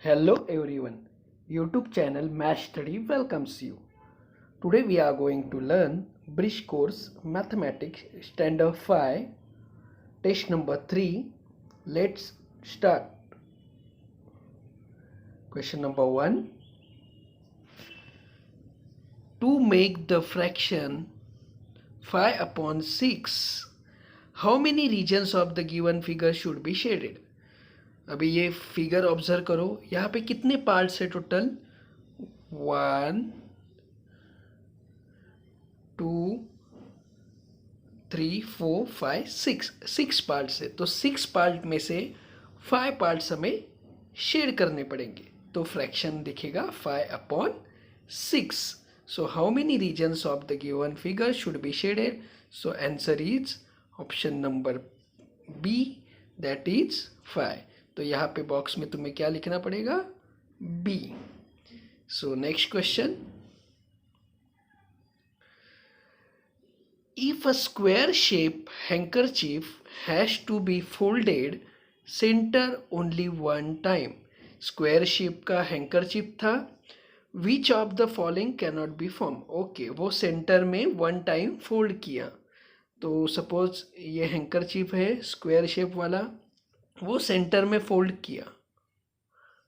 Hello everyone, YouTube channel Math Study welcomes you. Today we are going to learn Bridge Course Mathematics Standard 5, Test number 3. Let's start. Question number 1. To make the fraction 5 upon 6, how many regions of the given figure should be shaded? अभी ये figure observe करो, यहाँ पे कितने parts है total? 1 2 3 4 5 6 parts है। तो 6 part में से 5 पार्ट्स हमें शेड करने पड़ेंगे, तो फ्रैक्शन दिखेगा 5 upon 6. So how many regions of the given figure should be shaded? So answer is option number B, that is 5. तो यहाँ पे बॉक्स में तुम्हें क्या लिखना पड़ेगा? B. So next question. If a square shape handkerchief has to be folded center only one time. Square shape का handkerchief था. Which of the following cannot be formed? Okay, वो सेंटर में वन टाइम फोल्ड किया. तो suppose ये handkerchief है square shape वाला, वो सेंटर में फोल्ड किया.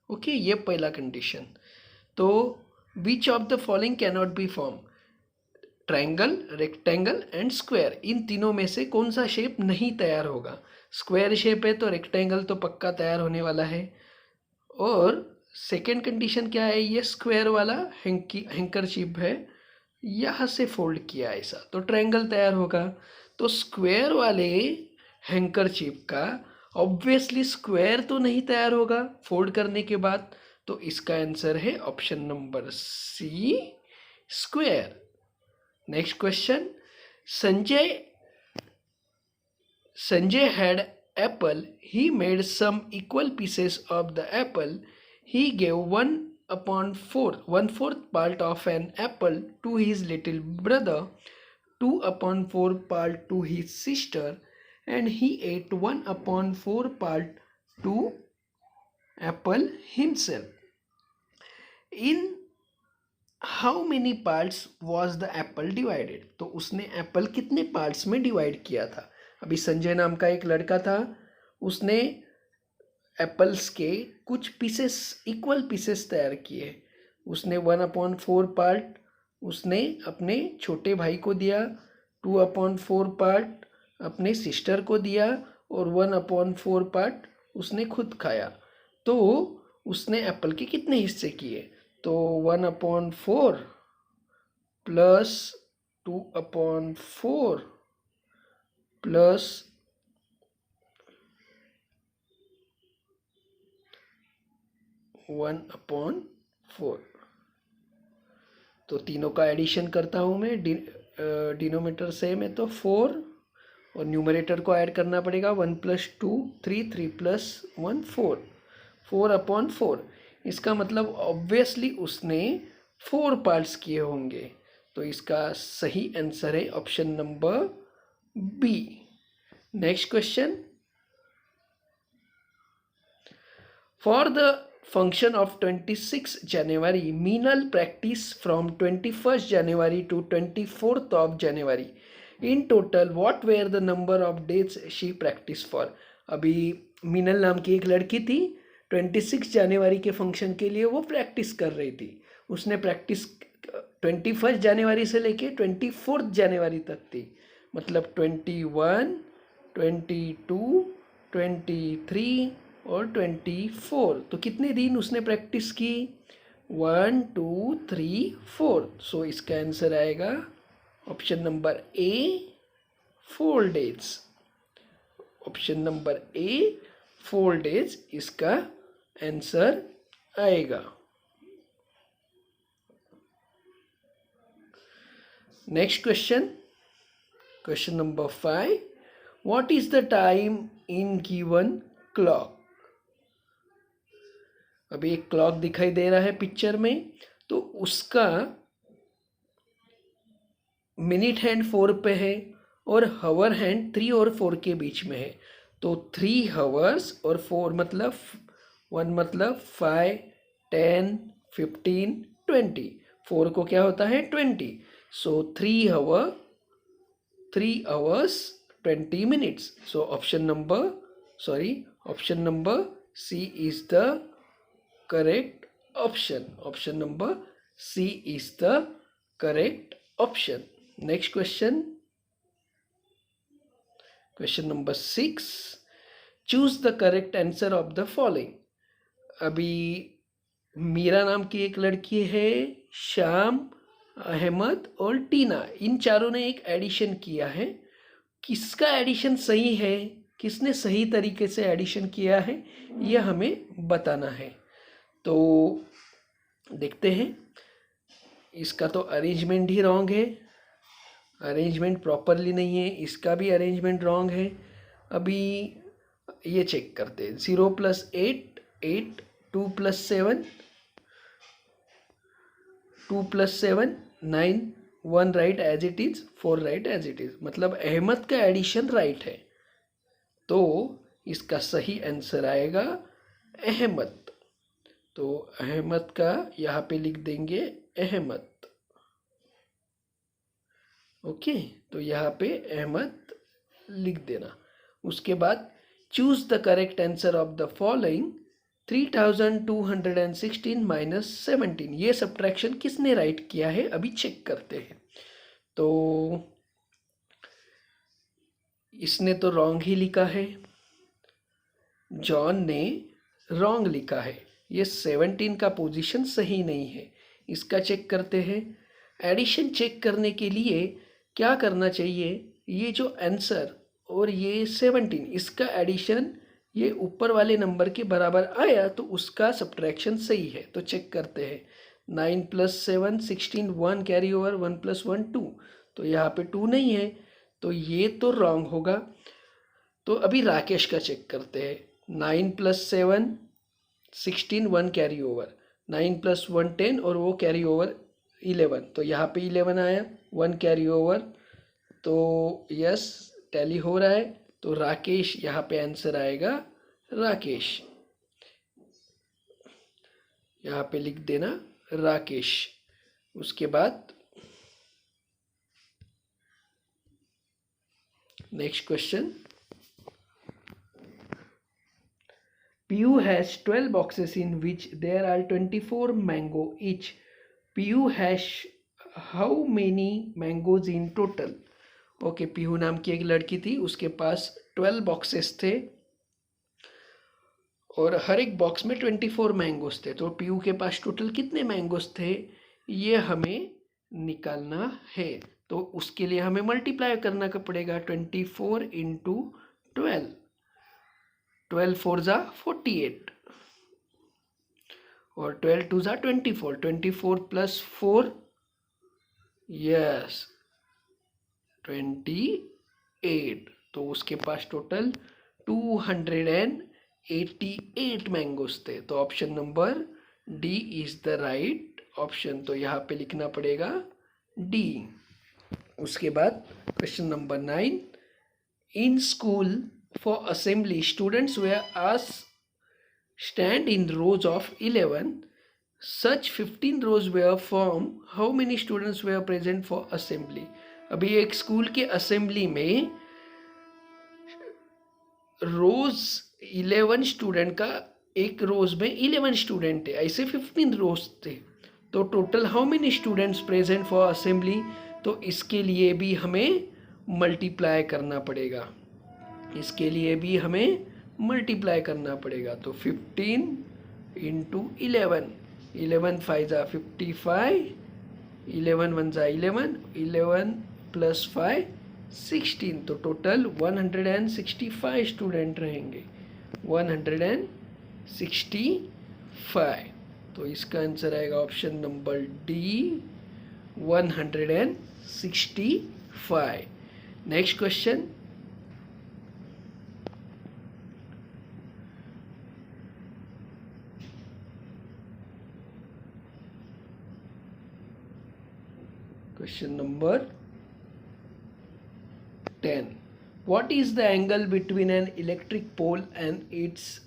ओके, ये पहला कंडीशन. तो which of the following cannot be form? Triangle, rectangle and square, इन तीनों में से कौन सा शेप नहीं तैयार होगा? स्क्वायर शेप है तो रेक्टेंगल तो पक्का तैयार होने वाला है. और सेकेंड कंडीशन क्या है? ये स्क्वायर वाला हैंकरचीफ है, यहाँ से फोल्ड किया ऐसा, तो ट्रायंगल तैयार होगा. तो स्क्वायर वाले हैंकरचीफ का ऑब्वियसली स्क्वायर तो नहीं तैयार होगा फोल्ड करने के बाद, तो इसका आंसर है option number C, square. Next question. Sanjay had apple. He made some equal pieces of the apple. He gave 1/4 part of an apple to his little brother, 2/4 part to his sister, and he ate 1/4 part to apple himself. In how many parts was the Apple divided? तो उसने Apple कितने parts में divide किया था? अभी संजय नाम का एक लड़का था, उसने एप्पल्स के कुछ पीसेस, इक्वल पीसेस तैयार किए. उसने 1/4 पार्ट उसने अपने छोटे भाई को दिया, 2/4 पार्ट अपने सिस्टर को दिया, और 1/4 पार्ट उसने खुद खाया. तो उसने एप्पल के कितने हिस्से किए? तो 1/4 प्लस 2/4 प्लस 1/4, तो तीनों का एडिशन करता हूँ मैं. डिनोमिनेटर सेम है तो 4, और न्यूमरेटर को ऐड करना पड़ेगा. 1 + 2 3, 3 + 1 4, 4/4. इसका मतलब ऑब्वियसली उसने 4 पार्ट्स किए होंगे, तो इसका सही आंसर है option number B. Next question. For the function of 26 January, Meenal practice from 21 January to 24 January. In total what were the number of days she practice for? अभी मीनल नाम की एक लड़की थी, 26 जनवरी के फंक्शन के लिए वो प्रैक्टिस कर रही थी. उसने प्रैक्टिस 21 जनवरी से लेके 24 जनवरी तक थी, मतलब 21, 22, 23 और 24. तो कितने दिन उसने प्रैक्टिस की? 1 2 3 4. सो इसका आंसर आएगा option number A, 4 days. Option number A, 4 days इसका आंसर आएगा. Next question, question number 5. What is the time in given clock? अभी एक क्लॉक दिखाई दे रहा है पिक्चर में, तो उसका मिनट हैंड 4 पे है और हावर हैंड 3 और 4 के बीच में है. तो 3 hours और 4 मतलब 1 मतलब 5, 10, 15, 20। 4 को क्या होता है 20। सो 3 hours 20 minutes। So option number C is the correct option। Option number C is the correct option। Next question number 6, choose the correct answer of the following। अभी मीरा नाम की एक लड़की है, शाम, अहमद और टीना, इन चारों ने एक एडिशन किया है। किसका एडिशन सही है, किसने सही तरीके से एडिशन किया है, यह हमें बताना है। तो देखते हैं। इसका तो अरेंजमेंट ही रॉन्ग है, अरेंजमेंट प्रॉपरली नहीं है, इसका भी अरेंजमेंट रॉन्ग है। अभी ये चेक करते हैं। 0 + 8 8, 2 + 7 2 + 7 9, 1 right as it is, 4 right as it is, मतलब अहमद का एडिशन राइट है। तो इसका सही आंसर आएगा अहमद। तो अहमद का यहाँ पे लिख देंगे अहमद। ओके, तो यहाँ पे अहमद लिख देना। उसके बाद choose the correct answer of the following. 3216 minus 17, ये सब्ट्रैक्शन किसने राइट किया है, अभी चेक करते हैं। तो इसने तो रॉन्ग ही लिखा है, जॉन ने रॉन्ग लिखा है। ये 17 का पोजीशन सही नहीं है, इसका चेक करते हैं। एडिशन चेक करने के लिए क्या करना चाहिए, ये जो आंसर और ये 17, इसका एडिशन ये ऊपर वाले नंबर के बराबर आया तो उसका सब्ट्रैक्शन सही है। तो चेक करते हैं। 9 + 7 16, 1 कैरी ओवर, 1 + 1 2, तो यहाँ पे 2 नहीं है, तो ये तो रॉन्ग होगा। तो अभी राकेश का चेक करते हैं। 9 + 7 16, 1 कैरी ओवर, 9 + 1 10 और वो कैरी ओवर 11, तो यहाँ पे 11 आया, 1 कैरी ओवर, तो यस टैली हो रहा है। तो राकेश यहाँ पे आंसर आएगा राकेश, यहाँ पे लिख देना राकेश। उसके बाद next question. PU has 12 boxes in which there are 24 mango each. PU has how many mangoes in total? Okay, Pihu नाम की एक लड़की थी, उसके पास 12 बॉक्सेस थे और हर एक बॉक्स में 24 मैंगोस थे। तो पीहू के पास टोटल कितने मैंगोस थे, ये हमें निकालना है। तो उसके लिए हमें मल्टीप्लाई करना पड़ेगा। 24 × 12, 12 4 ज़ा 48 और 12 2 ज़ा 24, 24 + 4 यस 28। तो उसके पास टोटल 288 मैंगोस थे। तो option number D is the right option. तो यहाँ पे लिखना पड़ेगा डी। उसके बाद question number 9, in school for assembly students were asked stand in rows of 11, such 15 rows were formed, how many students were present for assembly? अभी एक school के असेंबली में रोज 11 स्टूडेंट का, एक रोज में 11 स्टूडेंट थे, ऐसे 15 रोज थे। तो total how many students present for assembly, तो इसके लिए भी हमें मल्टीप्लाई करना पड़ेगा, इसके लिए भी हमें मल्टीप्लाई करना पड़ेगा। तो 15 × 11, 11 5 ज़ा 55, 11 1 ज़ा 11, 11 + 5 16, तो टोटल 165 स्टूडेंट रहेंगे, 165। तो इसका आंसर आएगा option number D 165। Next question. Question number 10. What is the angle between an electric pole and its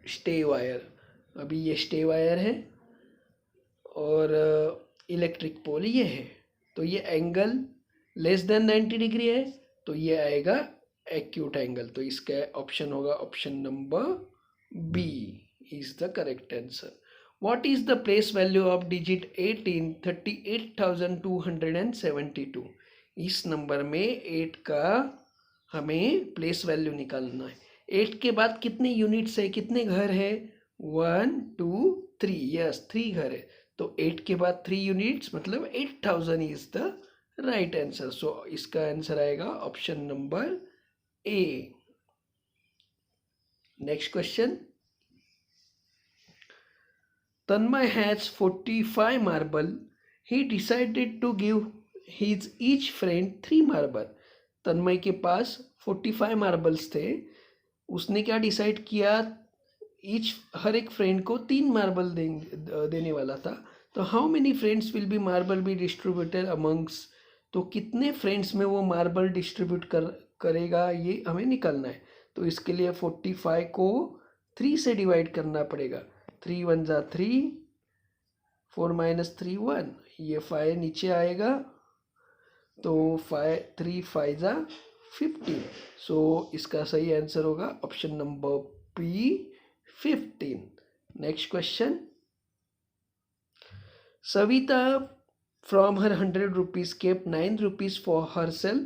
stay wire, अभी ये स्टे वायर है और इलेक्ट्रिक पोल ये है, तो ये एंगल लेस देन 90 डिग्री है, तो ये आएगा एक्यूट एंगल। तो इसका ऑप्शन होगा option number B is the correct answer. What is the place value of digit 18 38,272? इस नंबर में 8 का हमें प्लेस वैल्यू निकालना है। 8 के बाद कितने यूनिट्स है, कितने घर है? 1 2 3, यस 3 घर है। तो 8 के बाद 3 यूनिट्स मतलब 8000 इज द राइट आंसर। सो इसका आंसर आएगा option number A. Next question, Tanmay has 45 marble. He decided to give his each friend 3 marble. तन्मय के पास 45 मार्बल्स थे, उसने क्या डिसाइड किया, हर एक फ्रेंड को 3 मार्बल देने वाला था। तो how many friends will be marble be distributed amongst, तो कितने फ्रेंड्स में वो मार्बल डिस्ट्रीब्यूट करेगा ये हमें निकालना है। तो इसके लिए 45 को 3 से डिवाइड करना पड़ेगा। 3 1 जा 3, 4 माइनस 3 1, ये 5 नीचे आएगा, तो 3 5 जा 15। सो इसका सही आंसर होगा option number B 15। Next question, Savita from her 100 rupees kept 9 rupees for herself.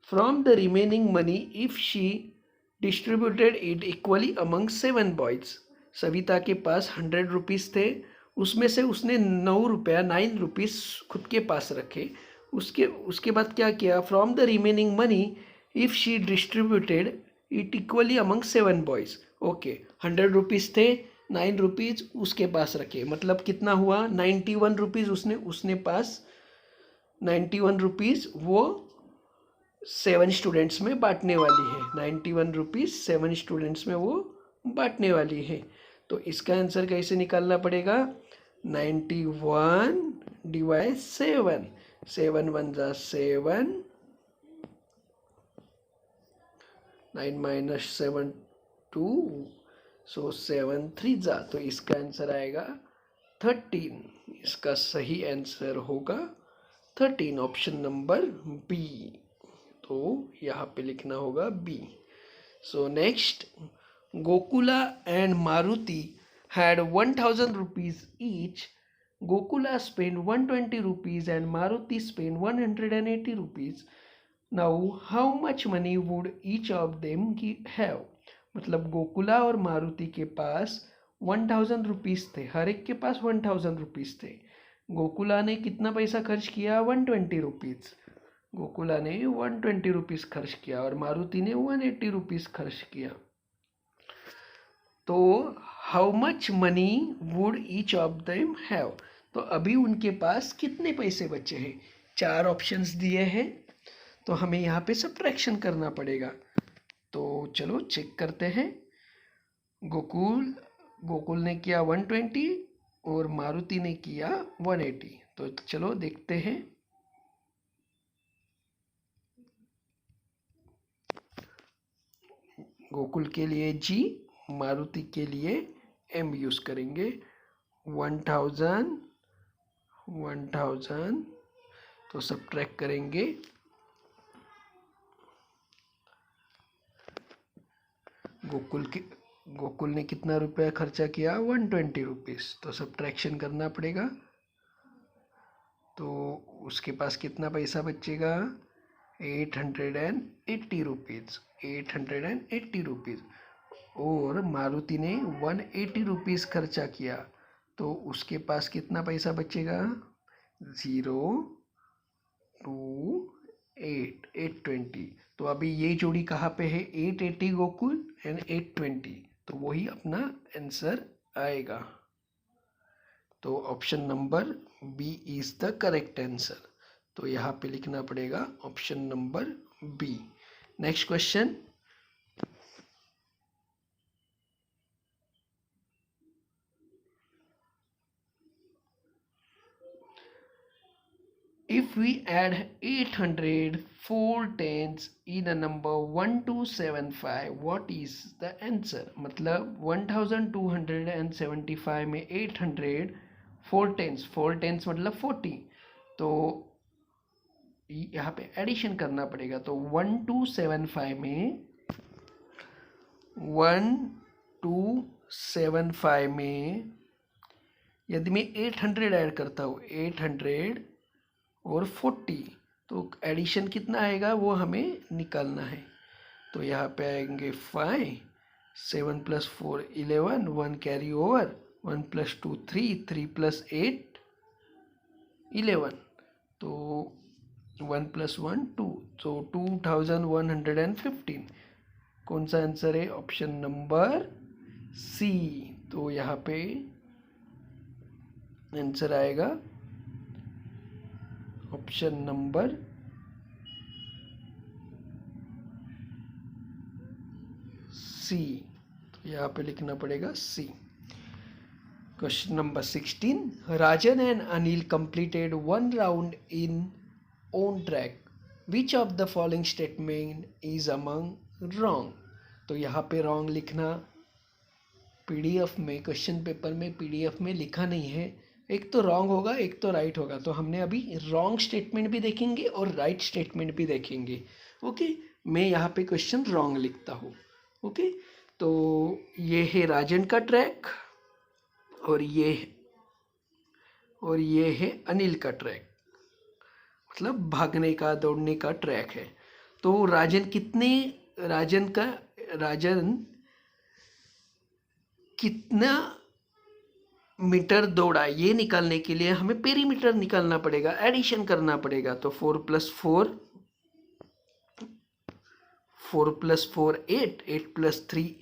From the remaining money, if she distributed it equally among 7 boys. Savita के पास 100 रुपीज़ थे, उसमें से उसने 9 रुपीज़ खुद के पास रखे। उसके बाद क्या किया, from the remaining money if she distributed it equally among 7 boys. Okay, 100 rupees थे, 9 रुपीज़ उसके पास रखे, मतलब कितना हुआ 91 रुपीज़ उसने पास 91 रुपीज़ वो 7 स्टूडेंट्स में बांटने वाली है। 91 रुपीज़ 7 स्टूडेंट्स में वो बांटने वाली है। तो इसका आंसर कैसे निकालना पड़ेगा, 91 डिवाइड 7, 7 1 जा 7, 9 माइनस 7 2, सो 7 3 जा, तो इसका आंसर आएगा 13। इसका सही आंसर होगा 13, ऑप्शन नंबर बी। तो यहाँ पे लिखना होगा B. So next, Gokula and Maruti had 1000 rupees each. Gokula spent 120 rupees and Maruti spent 180 rupees. Now how much money would each of them have? मतलब गोकुला और मारुति के पास 1000 रुपीज़ थे, हर एक के पास 1000 रुपीज़ थे। गोकुला ने कितना पैसा खर्च किया, 120 रुपीज़। गोकुला ने 120 रुपीज़ खर्च किया और मारुति ने 180 रुपीज़ खर्च किया। तो how much money would each of them have, तो अभी उनके पास कितने पैसे बचे हैं। 4 ऑप्शंस दिए हैं, तो हमें यहाँ पे सब्ट्रैक्शन करना पड़ेगा। तो चलो चेक करते हैं। गोकुल ने किया 120 और मारुति ने किया 180। तो चलो देखते हैं। गोकुल के लिए जी, मारुति के लिए एम यूज़ करेंगे। 1000 तो सब्ट्रैक्ट करेंगे। गोकुल ने कितना रुपया खर्चा किया, 120 रुपीज़, तो सब्ट्रैक्शन करना पड़ेगा। तो उसके पास कितना पैसा बचेगा, 880 रुपीज़, 880 रुपीज़। और मारुति ने 180 रुपीज़ खर्चा किया, तो उसके पास कितना पैसा बचेगा, 0 2 8 820। तो अभी ये जोड़ी कहाँ पे है, 880 गोकुल एंड 820, तो वही अपना आंसर आएगा। तो option number B is the correct answer. तो यहाँ पे लिखना पड़ेगा option number B. Next question, If we add 800 4 tens in a number 1275, what is the answer? मतलब 1275 में 800 4 टेंस मतलब 40, तो यहाँ पे एडिशन करना पड़ेगा। तो 1275 में 1275 में यदि मैं 800 ऐड करता हूँ, 800 और 40, तो एडिशन कितना आएगा वो हमें निकालना है। तो यहाँ पे आएंगे 5, 7 + 4 11, 1 कैरी ओवर, 1 + 2 3, 3 + 8 11, तो 1 + 1 2, तो 2115। कौन सा आंसर है? Option number C. तो यहाँ पे आंसर आएगा ऑप्शन नंबर सी। तो यहाँ पे लिखना पड़ेगा C. Question number 16, Rajan and Anil completed one round in on track. Which of the following statement is among wrong? तो यहाँ पे wrong लिखना पीडीएफ में, क्वेश्चन पेपर में पीडीएफ में लिखा नहीं है। एक तो रॉन्ग होगा, एक तो राइट होगा। तो हमने अभी रॉन्ग स्टेटमेंट भी देखेंगे और राइट स्टेटमेंट भी देखेंगे। ओके, मैं यहाँ पे क्वेश्चन रॉन्ग लिखता हूँ। ओके, तो ये है राजन का ट्रैक और ये है अनिल का ट्रैक, मतलब भागने का, दौड़ने का ट्रैक है। तो राजन कितना मीटर दौड़ा, ये निकालने के लिए हमें पेरीमीटर निकालना पड़ेगा, एडिशन करना पड़ेगा। तो 4 + 4 8, 8 + 3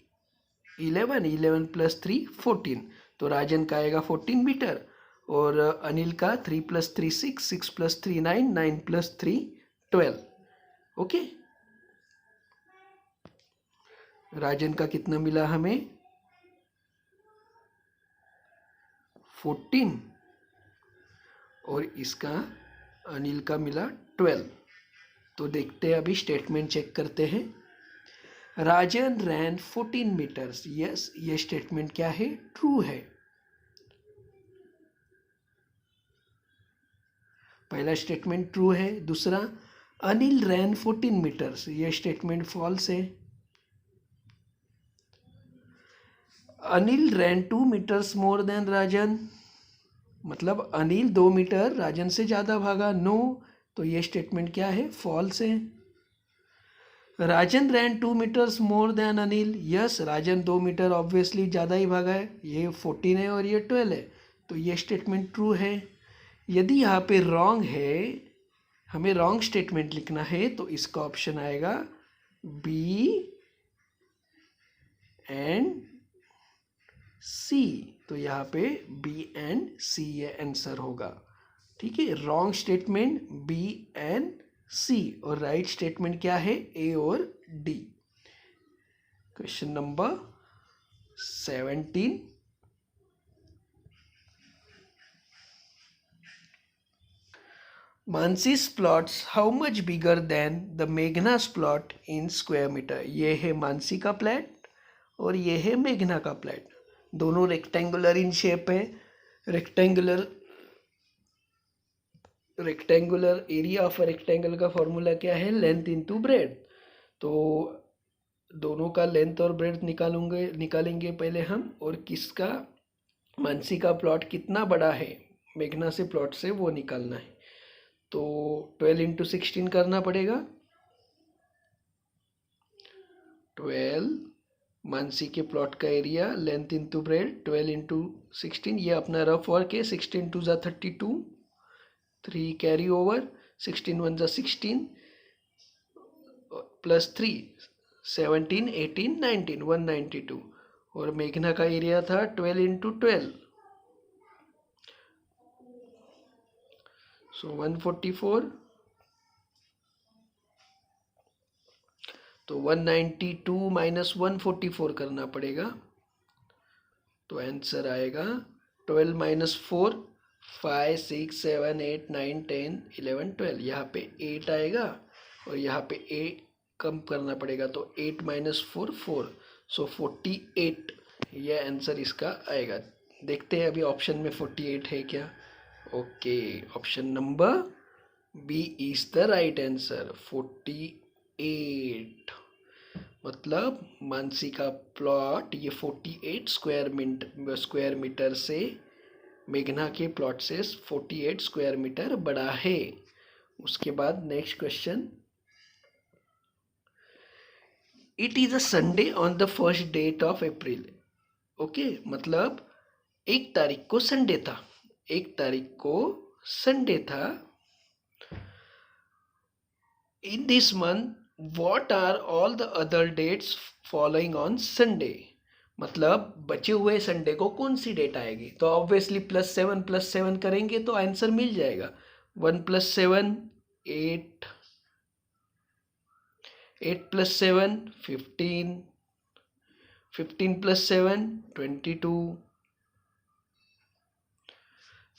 11, 11 + 3 14। तो राजन का आएगा 14 मीटर और अनिल का 3 + 3 6, 6 + 3 9, 9 + 3 12। ओके, राजन का कितना मिला हमें? 14 और इसका अनिल का मिला 12। तो देखते हैं, अभी स्टेटमेंट चेक करते हैं। राजन रैन 14 मीटर्स। यस, ये स्टेटमेंट क्या है? ट्रू है। पहला स्टेटमेंट ट्रू है। दूसरा, अनिल रैन 14 मीटर्स, ये स्टेटमेंट फॉल्स है। अनिल रैन 2 मीटर्स मोर देन राजन, मतलब अनिल 2 मीटर राजन से ज़्यादा भागा। नो, तो ये स्टेटमेंट क्या है? फॉल्स है। Rajan ran 2 meters more than Anil. Yes, Rajan 2 meter obviously ज़्यादा ही भागा है, ये 14 है और ये 12 है, तो ये स्टेटमेंट ट्रू है। यदि यहाँ पे रॉन्ग है, हमें रॉन्ग स्टेटमेंट लिखना है, तो इसका ऑप्शन आएगा बी एंड सी। तो यहाँ पे बी एंड सी ये आंसर होगा। ठीक है, रॉन्ग स्टेटमेंट बी एंड सी और राइट स्टेटमेंट क्या है? ए और D. Question number 17, मानसी's plots how much bigger than the मेघना's plot in square meter? ये है मानसी का प्लॉट और ये है मेघना का प्लॉट। दोनों रेक्टेंगुलर इन शेप है। रेक्टेंगुलर एरिया ऑफ रेक्टेंगल का फॉर्मूला क्या है? Length into breadth. तो दोनों का लेंथ और ब्रेड्थ निकालेंगे पहले हम, और किसका, मानसी का प्लॉट कितना बड़ा है मेघना से प्लॉट से, वो निकालना है। तो 12 × 16 करना पड़ेगा। 12 मानसी के प्लॉट का एरिया, लेंथ इनटू ब्रेड्थ, 12 × 16। ये अपना रफ वर्क है। 16 × 2 = 32, 3 कैरी ओवर, 16 × 1 = 16 + 3 17, 18, 19, 192। और मेघना का एरिया था 12 × 12, सो 144। तो 192 - 144 करना पड़ेगा। तो आंसर आएगा 12 - 4, 5 6 7 8 9 10 11 12, यहाँ पे 8 आएगा और यहाँ पे 8 कम करना पड़ेगा, तो 8 माइनस 4 4, सो 48, यह आंसर इसका आएगा। देखते हैं अभी ऑप्शन में 48 है क्या। Okay, option number B is the right answer, 48। मतलब मानसी का प्लॉट ये 48 स्क्वायर मीटर से मेघना के प्लॉट से 48 स्क्वायर मीटर बड़ा है। उसके बाद next question, it is a Sunday on the first date of April. Okay, मतलब 1 तारीख को संडे था, 1 तारीख को संडे था। In this month what are all the other dates following on Sunday. मतलब बचे हुए संडे को कौन सी डेट आएगी, तो ऑब्वियसली +7 करेंगे तो आंसर मिल जाएगा। 1 + 7 8, 8 + 7 15, 15 + 7 22।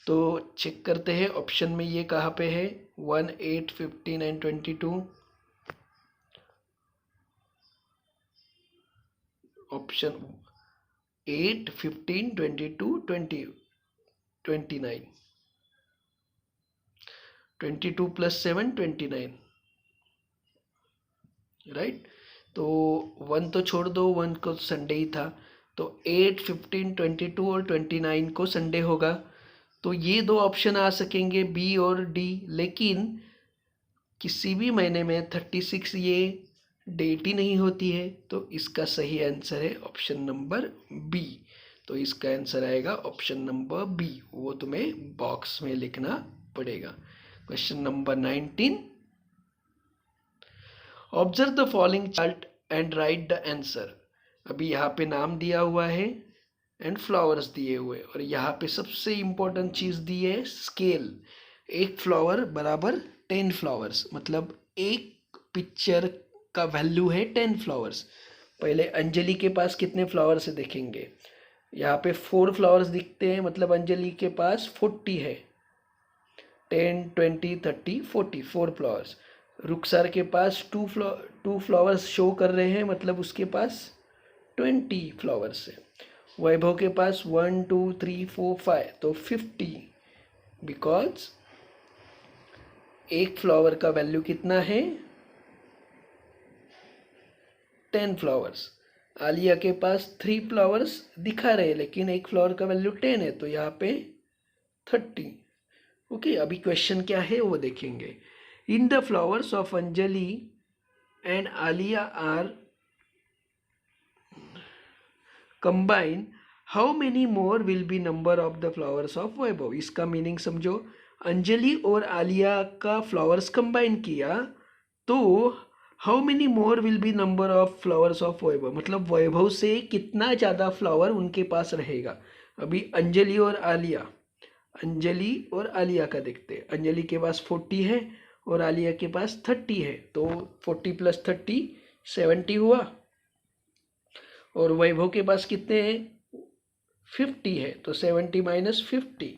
तो चेक करते हैं ऑप्शन में ये कहाँ पे है, 1 8 15 एंड 22। Option 8 15 22 20 29, 22 + 7 29, right. तो 1 तो छोड़ दो, 1 को संडे ही था, तो 8 15 22 और 29 को संडे होगा। तो ये दो ऑप्शन आ सकेंगे, बी और डी। लेकिन किसी भी महीने में 36 ये डेट ही नहीं होती है, तो इसका सही आंसर है ऑप्शन नंबर बी। तो इसका आंसर आएगा ऑप्शन नंबर बी, वो तुम्हें बॉक्स में लिखना पड़ेगा। Question number 19, observe the following chart and right the answer. अभी यहाँ पे नाम दिया हुआ है एंड फ्लावर्स दिए हुए, और यहाँ पे सबसे इम्पोर्टेंट चीज़ दी है स्केल। 1 फ्लावर बराबर 10 फ्लावर्स, मतलब एक पिक्चर का वैल्यू है 10 फ्लावर्स। पहले अंजलि के पास कितने फ्लावर्स है देखेंगे। यहाँ पे 4 फ्लावर्स दिखते हैं, मतलब अंजलि के पास 40 है। 10 20 30 40, 4 फ्लावर्स। रुखसार के पास 2 फ्लावर्स शो कर रहे हैं, मतलब उसके पास 20 फ्लावर्स है। वैभव के पास 1 2 3 4 5, तो 50, बिकॉज एक फ्लावर का वैल्यू कितना है 10 फ्लावर्स। आलिया के पास 3 फ्लावर्स दिखा रहे हैं, लेकिन एक फ्लावर का वैल्यू 10 है, तो यहाँ पे 30। ओके, अभी क्वेश्चन क्या है वो देखेंगे। In the flowers of Anjali and Aliya are combine, how many more will be number of the flowers of Vaibhav. इसका मीनिंग समझो, अंजलि और आलिया का फ्लावर्स कंबाइन किया तो how many more will be number of flowers of Vaibhav, मतलब वैभव से कितना ज़्यादा फ्लावर उनके पास रहेगा। अभी अंजलि और आलिया का देखते हैं। अंजलि के पास 40 है और आलिया के पास 30 है, तो 40 + 30 70 हुआ। और वैभव के पास कितने हैं 50 है, तो 70 - 50,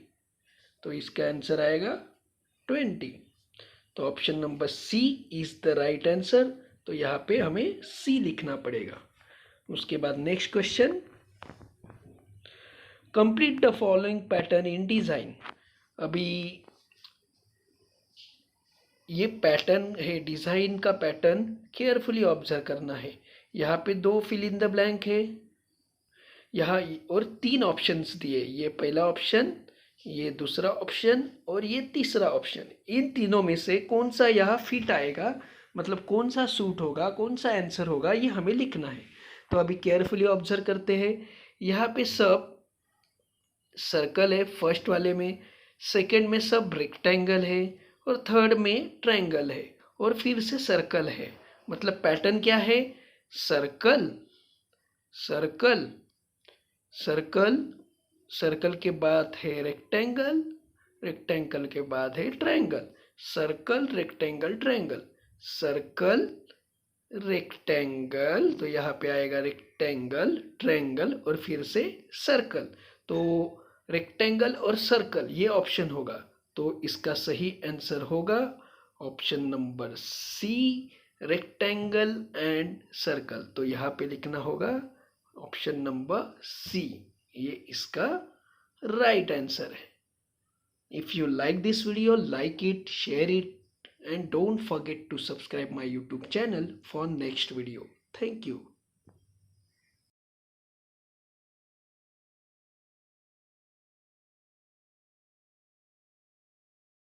तो इसका आंसर आएगा 20। तो option number C is the right answer, तो यहाँ पे हमें सी लिखना पड़ेगा। उसके बाद next question, complete the following pattern in design. अभी ये पैटर्न है, डिजाइन का पैटर्न केयरफुली ऑब्जर्व करना है। यहाँ पे 2 फिल इन द ब्लैंक है यहाँ, और 3 ऑप्शंस दिए, ये पहला ऑप्शन, ये दूसरा ऑप्शन और ये तीसरा ऑप्शन। इन तीनों में से कौन सा यहाँ फिट आएगा, मतलब कौन सा सूट होगा, कौन सा आंसर होगा, ये हमें लिखना है। तो अभी केयरफुली ऑब्जर्व करते हैं। यहाँ पे सब सर्कल है फर्स्ट वाले में, सेकंड में सब रेक्टेंगल है, और थर्ड में ट्रायंगल है, और फिर से सर्कल है। मतलब पैटर्न क्या है, सर्कल सर्कल सर्कल, सर्कल के बाद है रेक्टेंगल, रेक्टेंगल के बाद है triangle, circle rectangle triangle, circle rectangle, तो यहाँ पे आएगा रेक्टेंगल ट्रायंगल और फिर से सर्कल। तो रेक्टेंगल और सर्कल ये ऑप्शन होगा, तो इसका सही आंसर होगा option number C, rectangle and circle. तो यहाँ पे लिखना होगा ऑप्शन नंबर सी, ये इसका राइट आंसर है। If you like this video, like it, share it, and don't forget to subscribe my YouTube channel for next video. Thank you.